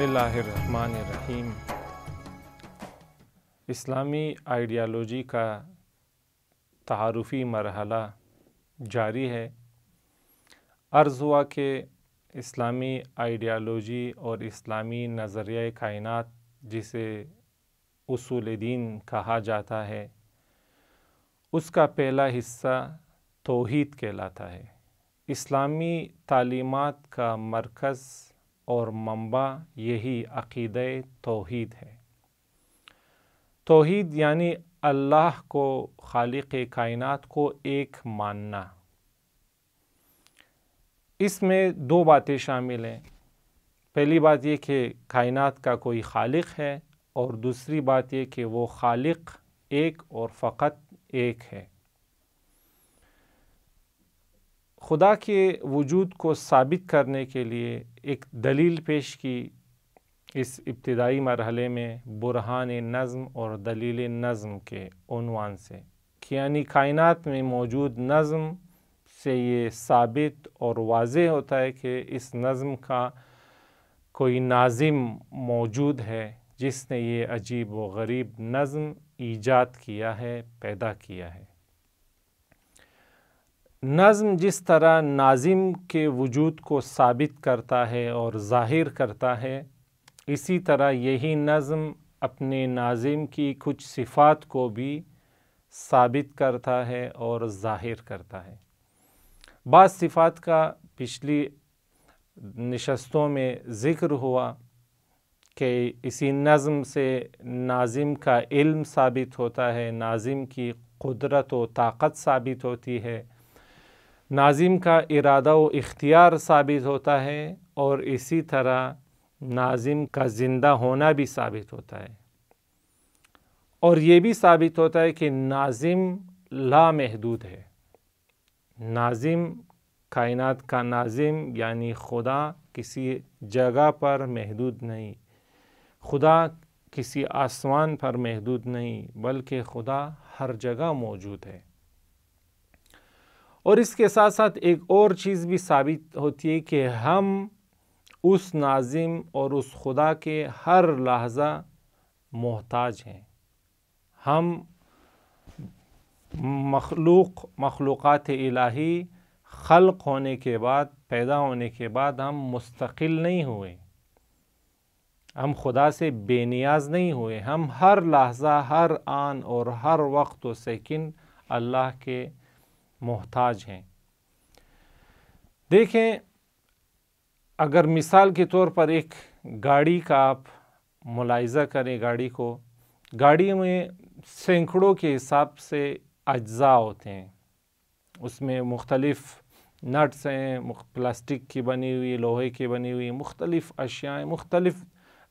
اللہ الرحمن الرحیم۔ اسلامی آئیڈیالوجی کا تعارفی مرحلہ جاری ہے۔ عرض ہوا کہ اسلامی آئیڈیالوجی اور اسلامی نظریہ کائنات جسے اصول دین کہا جاتا ہے، اس کا پہلا حصہ توحید کہلاتا ہے۔ اسلامی تعلیمات کا مرکز اور منبع یہی عقیدہ توحید ہے۔ توحید یعنی اللہ کو، خالق کائنات کو ایک ماننا۔ اس میں دو باتیں شامل ہیں۔ پہلی بات یہ کہ کائنات کا کوئی خالق ہے، اور دوسری بات یہ کہ وہ خالق ایک اور فقط ایک ہے۔ خدا کے وجود کو ثابت کرنے کے لیے ایک دلیل پیش کی اس ابتدائی مرحلے میں برہان نظم اور دلیل نظم کے عنوان سے، کہ یعنی کائنات میں موجود نظم سے یہ ثابت اور واضح ہوتا ہے کہ اس نظم کا کوئی ناظم موجود ہے جس نے یہ عجیب و غریب نظم ایجاد کیا ہے، پیدا کیا ہے۔ نظم جس طرح ناظم کے وجود کو ثابت کرتا ہے اور ظاہر کرتا ہے، اسی طرح یہی نظم اپنے ناظم کی کچھ صفات کو بھی ثابت کرتا ہے اور ظاہر کرتا ہے۔ بعض صفات کا پچھلی نشستوں میں ذکر ہوا کہ اسی نظم سے ناظم کا علم ثابت ہوتا ہے، ناظم کی قدرت و طاقت ثابت ہوتی ہے، ناظم کا ارادہ و اختیار ثابت ہوتا ہے، اور اسی طرح ناظم کا زندہ ہونا بھی ثابت ہوتا ہے۔ اور یہ بھی ثابت ہوتا ہے کہ ناظم لامحدود ہے۔ ناظم، کائنات کا ناظم یعنی خدا کسی جگہ پر محدود نہیں، خدا کسی آسمان پر محدود نہیں، بلکہ خدا ہر جگہ موجود ہے۔ اور اس کے ساتھ ساتھ ایک اور چیز بھی ثابت ہوتی ہے کہ ہم اس ناظم اور اس خدا کے ہر لحظہ محتاج ہیں۔ ہم مخلوقات الہی خلق ہونے کے بعد، پیدا ہونے کے بعد ہم مستقل نہیں ہوئے، ہم خدا سے بے نیاز نہیں ہوئے، ہم ہر لحظہ، ہر آن اور ہر وقت و سیکنڈ اللہ کے محتاج ہیں۔ دیکھیں، اگر مثال کے طور پر ایک گاڑی کا آپ ملاحظہ کریں، گاڑی میں سینکڑوں کے حساب سے اجزاء ہوتے ہیں۔ اس میں مختلف نٹس ہیں، پلاسٹک کی بنی ہوئی، لوہے کی بنی ہوئی، مختلف اشیاء، مختلف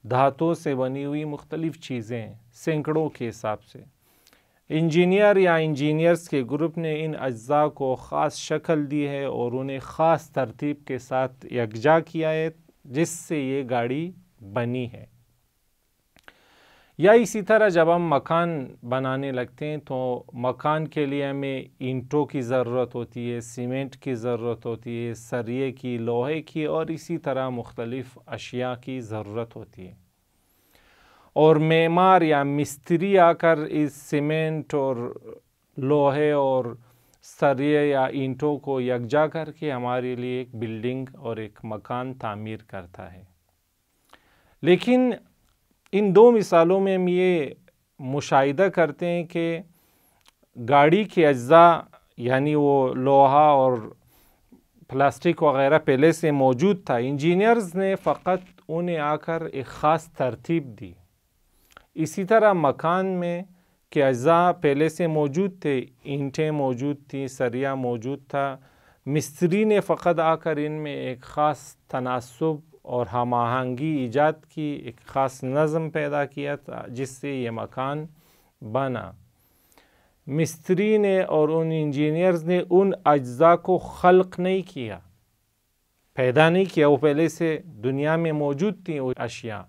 دھاتوں سے بنی ہوئی مختلف چیزیں ہیں، سینکڑوں کے حساب سے۔ انجینئر یا انجینئرز کے گروپ نے ان اجزاء کو خاص شکل دی ہے اور انہیں خاص ترتیب کے ساتھ یکجا کیا ہے، جس سے یہ گاڑی بنی ہے۔ یا اسی طرح جب ہم مکان بنانے لگتے ہیں تو مکان کے لیے ہمیں اینٹوں کی ضرورت ہوتی ہے، سیمنٹ کی ضرورت ہوتی ہے، سریے کی، لوہے کی، اور اسی طرح مختلف اشیاء کی ضرورت ہوتی ہے۔ اور معمار یا مستری آ کر اس سیمنٹ اور لوہے اور سریے یا اینٹوں کو یکجا کر کے ہمارے لیے ایک بلڈنگ اور ایک مکان تعمیر کرتا ہے۔ لیکن ان دو مثالوں میں ہم یہ مشاہدہ کرتے ہیں کہ گاڑی کے اجزاء یعنی وہ لوہا اور پلاسٹک وغیرہ پہلے سے موجود تھا، انجینئرز نے فقط انہیں آ کر ایک خاص ترتیب دی۔ اسی طرح مکان میں کے اجزاء پہلے سے موجود تھے، اینٹیں موجود تھیں، سریا موجود تھا، مستری نے فقط آ کر ان میں ایک خاص تناسب اور ہم آہنگی ایجاد کی، ایک خاص نظم پیدا کیا تھا، جس سے یہ مکان بنا۔ مستری نے اور ان انجینئرز نے ان اجزاء کو خلق نہیں کیا، پیدا نہیں کیا، وہ پہلے سے دنیا میں موجود تھیں وہ اشیاء۔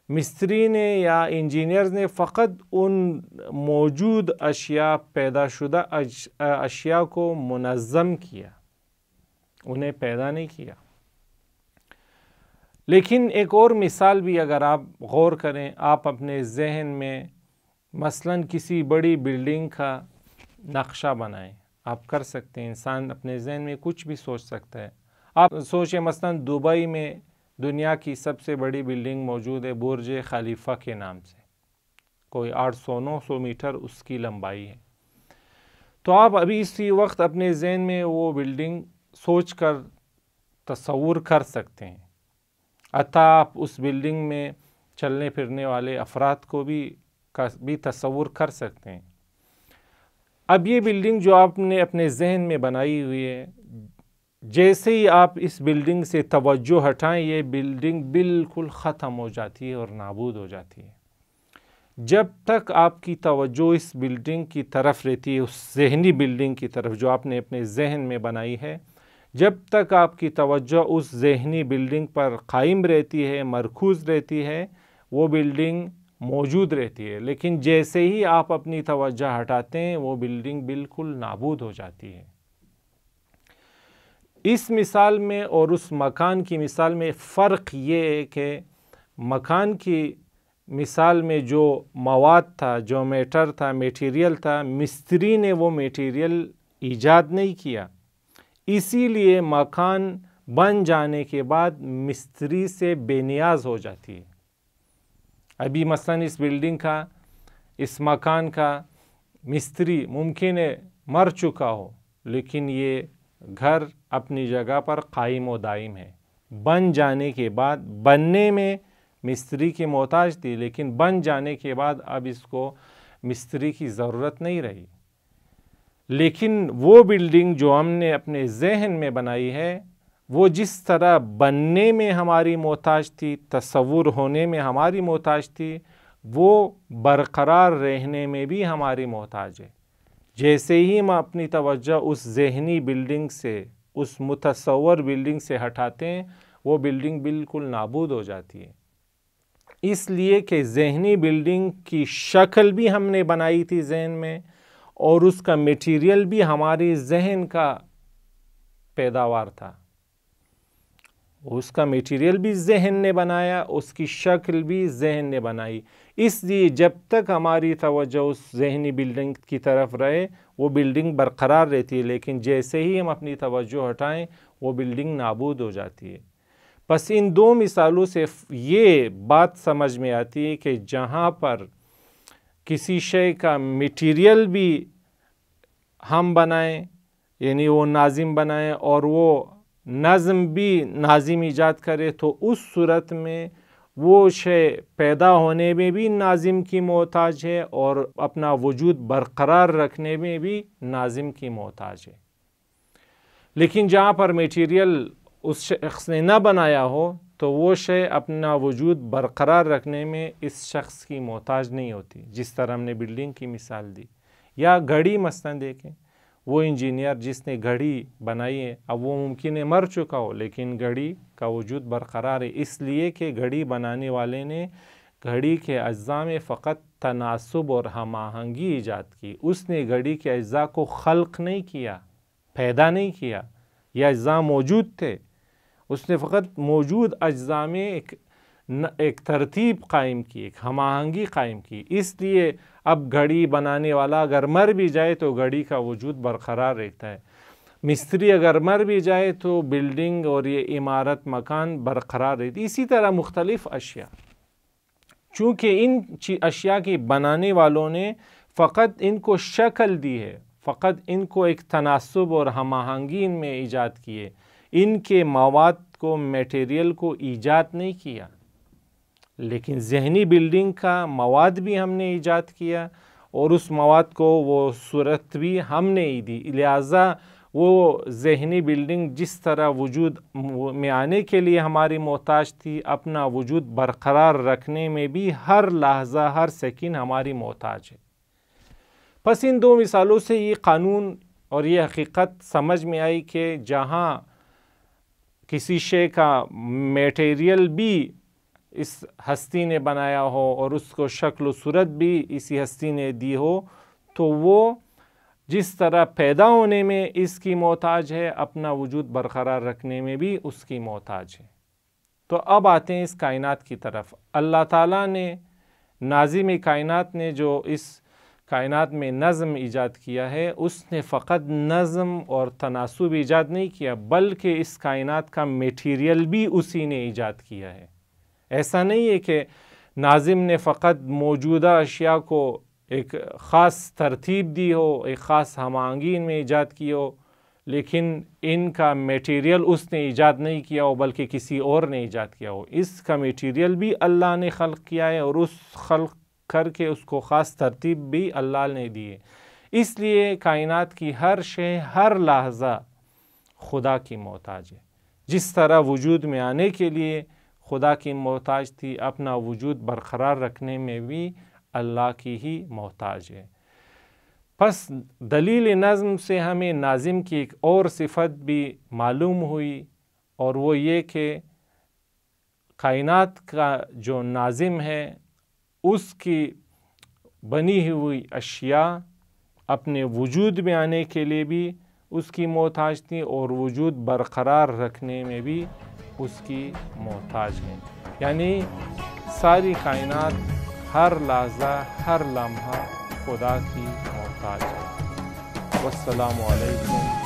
مستری نے یا انجینئرز نے فقط ان موجود اشیاء، پیدا شدہ اشیاء کو منظم کیا، انہیں پیدا نہیں کیا۔ لیکن ایک اور مثال بھی اگر آپ غور کریں، آپ اپنے ذہن میں مثلاً کسی بڑی بلڈنگ کا نقشہ بنائیں، آپ کر سکتے ہیں، انسان اپنے ذہن میں کچھ بھی سوچ سکتا ہے۔ آپ سوچیں مثلاً دبئی میں دنیا کی سب سے بڑی بلڈنگ موجود ہے برج خلیفہ کے نام سے، کوئی 800-900 میٹر اس کی لمبائی ہے۔ تو آپ ابھی اسی وقت اپنے ذہن میں وہ بلڈنگ سوچ کر تصور کر سکتے ہیں، حتیٰ آپ اس بلڈنگ میں چلنے پھرنے والے افراد کو بھی تصور کر سکتے ہیں۔ اب یہ بلڈنگ جو آپ نے اپنے ذہن میں بنائی ہوئی ہے، جیسے ہی آپ اس بلڈنگ سے توجہ ہٹائیں، یہ بلڈنگ بالکل ختم ہو جاتی ہے اور نابود ہو جاتی ہے۔ جب تک آپ کی توجہ اس بلڈنگ کی طرف رہتی ہے، اس ذہنی بلڈنگ کی طرف جو آپ نے اپنے ذہن میں بنائی ہے، جب تک آپ کی توجہ اس ذہنی بلڈنگ پر قائم رہتی ہے، مرکوز رہتی ہے، وہ بلڈنگ موجود رہتی ہے۔ لیکن جیسے ہی آپ اپنی توجہ ہٹاتے ہیں، وہ بلڈنگ بالکل نابود ہو جاتی ہے۔ اس مثال میں اور اس مکان کی مثال میں فرق یہ ہے کہ مکان کی مثال میں جو مواد تھا، جو میٹر تھا، میٹیریل تھا، مستری نے وہ میٹیریل ایجاد نہیں کیا، اسی لیے مکان بن جانے کے بعد مستری سے بے نیاز ہو جاتی ہے۔ ابھی مثلاً اس بلڈنگ کا، اس مکان کا مستری ممکن ہے مر چکا ہو، لیکن یہ گھر اپنی جگہ پر قائم و دائم ہے۔ بن جانے کے بعد، بننے میں مستری کی محتاج تھی، لیکن بن جانے کے بعد اب اس کو مستری کی ضرورت نہیں رہی۔ لیکن وہ بلڈنگ جو ہم نے اپنے ذہن میں بنائی ہے، وہ جس طرح بننے میں ہماری محتاج تھی، تصور ہونے میں ہماری محتاج تھی، وہ برقرار رہنے میں بھی ہماری محتاج ہے۔ جیسے ہی ہم اپنی توجہ اس ذہنی بلڈنگ سے، اس متصور بلڈنگ سے ہٹاتے ہیں، وہ بلڈنگ بالکل نابود ہو جاتی ہے۔ اس لیے کہ ذہنی بلڈنگ کی شکل بھی ہم نے بنائی تھی ذہن میں، اور اس کا میٹیریل بھی ہماری ذہن کا پیداوار تھا۔ اس کا میٹیریل بھی ذہن نے بنایا، اس کی شکل بھی ذہن نے بنائی۔ اس لیے جب تک ہماری توجہ اس ذہنی بلڈنگ کی طرف رہے، وہ بلڈنگ برقرار رہتی ہے، لیکن جیسے ہی ہم اپنی توجہ ہٹائیں، وہ بلڈنگ نابود ہو جاتی ہے۔ بس ان دو مثالوں سے یہ بات سمجھ میں آتی ہے کہ جہاں پر کسی شے کا میٹیریل بھی ہم بنائیں، یعنی وہ ناظم بنائیں، اور وہ نظم بھی ناظم ایجاد کرے، تو اس صورت میں وہ شے پیدا ہونے میں بھی ناظم کی محتاج ہے اور اپنا وجود برقرار رکھنے میں بھی ناظم کی محتاج ہے۔ لیکن جہاں پر میٹیریل اس شخص نے نہ بنایا ہو، تو وہ شے اپنا وجود برقرار رکھنے میں اس شخص کی محتاج نہیں ہوتی، جس طرح ہم نے بلڈنگ کی مثال دی۔ یا گھڑی مثلاً دیکھیں، وہ انجینئر جس نے گھڑی بنائی ہے، اب وہ ممکن ہے مر چکا ہو، لیکن گھڑی کا وجود برقرار ہے، اس لیے کہ گھڑی بنانے والے نے گھڑی کے اجزاء میں فقط تناسب اور ہم آہنگی ایجاد کی۔ اس نے گھڑی کے اجزاء کو خلق نہیں کیا، پیدا نہیں کیا، یہ اجزاء موجود تھے، اس نے فقط موجود اجزاء میں ایک ترتیب قائم کی، ایک ہم آہنگی قائم کی۔ اس لیے اب گھڑی بنانے والا اگر مر بھی جائے تو گھڑی کا وجود برقرار رہتا ہے، مستری اگر مر بھی جائے تو بلڈنگ اور یہ عمارت مکان برقرار رہتی ہے۔ اسی طرح مختلف اشیاء، چونکہ ان اشیاء کی بنانے والوں نے فقط ان کو شکل دی ہے، فقط ان کو ایک تناسب اور ہم آہنگی ان میں ایجاد کیے، ان کے مواد کو، میٹیریل کو ایجاد نہیں کیا۔ لیکن ذہنی بلڈنگ کا مواد بھی ہم نے ایجاد کیا، اور اس مواد کو وہ صورت بھی ہم نے ہی دی، لہٰذا وہ ذہنی بلڈنگ جس طرح وجود میں آنے کے لیے ہماری محتاج تھی، اپنا وجود برقرار رکھنے میں بھی ہر لحظہ، ہر سیکنڈ ہماری محتاج ہے۔ پس ان دو مثالوں سے یہ قانون اور یہ حقیقت سمجھ میں آئی کہ جہاں کسی شے کا میٹیریل بھی اس ہستی نے بنایا ہو اور اس کو شکل و صورت بھی اسی ہستی نے دی ہو، تو وہ جس طرح پیدا ہونے میں اس کی محتاج ہے، اپنا وجود برقرار رکھنے میں بھی اس کی محتاج ہے۔ تو اب آتے ہیں اس کائنات کی طرف۔ اللہ تعالیٰ نے، ناظم کائنات نے جو اس کائنات میں نظم ایجاد کیا ہے، اس نے فقط نظم اور تناسب ایجاد نہیں کیا، بلکہ اس کائنات کا میٹیریل بھی اسی نے ایجاد کیا ہے۔ ایسا نہیں ہے کہ ناظم نے فقط موجودہ اشیاء کو ایک خاص ترتیب دی ہو، ایک خاص ہم آہنگی میں ایجاد کی ہو، لیکن ان کا میٹیریل اس نے ایجاد نہیں کیا ہو بلکہ کسی اور نے ایجاد کیا ہو۔ اس کا میٹیریل بھی اللہ نے خلق کیا ہے، اور اس خلق کر کے اس کو خاص ترتیب بھی اللہ نے دی ہے۔ اس لیے کائنات کی ہر شے، ہر لحظہ خدا کی محتاج ہے۔ جس طرح وجود میں آنے کے لیے خدا کی محتاج تھی، اپنا وجود برقرار رکھنے میں بھی اللہ کی ہی محتاج ہے۔ پس دلیل نظم سے ہمیں ناظم کی ایک اور صفت بھی معلوم ہوئی، اور وہ یہ کہ کائنات کا جو ناظم ہے اس کی بنی ہوئی اشیاء اپنے وجود میں آنے کے لیے بھی اس کی محتاج تھی، اور وجود برقرار رکھنے میں بھی اس کی محتاج ہیں۔ یعنی ساری کائنات ہر لحظہ، ہر لمحہ خدا کی محتاج ہے۔ والسلام علیکم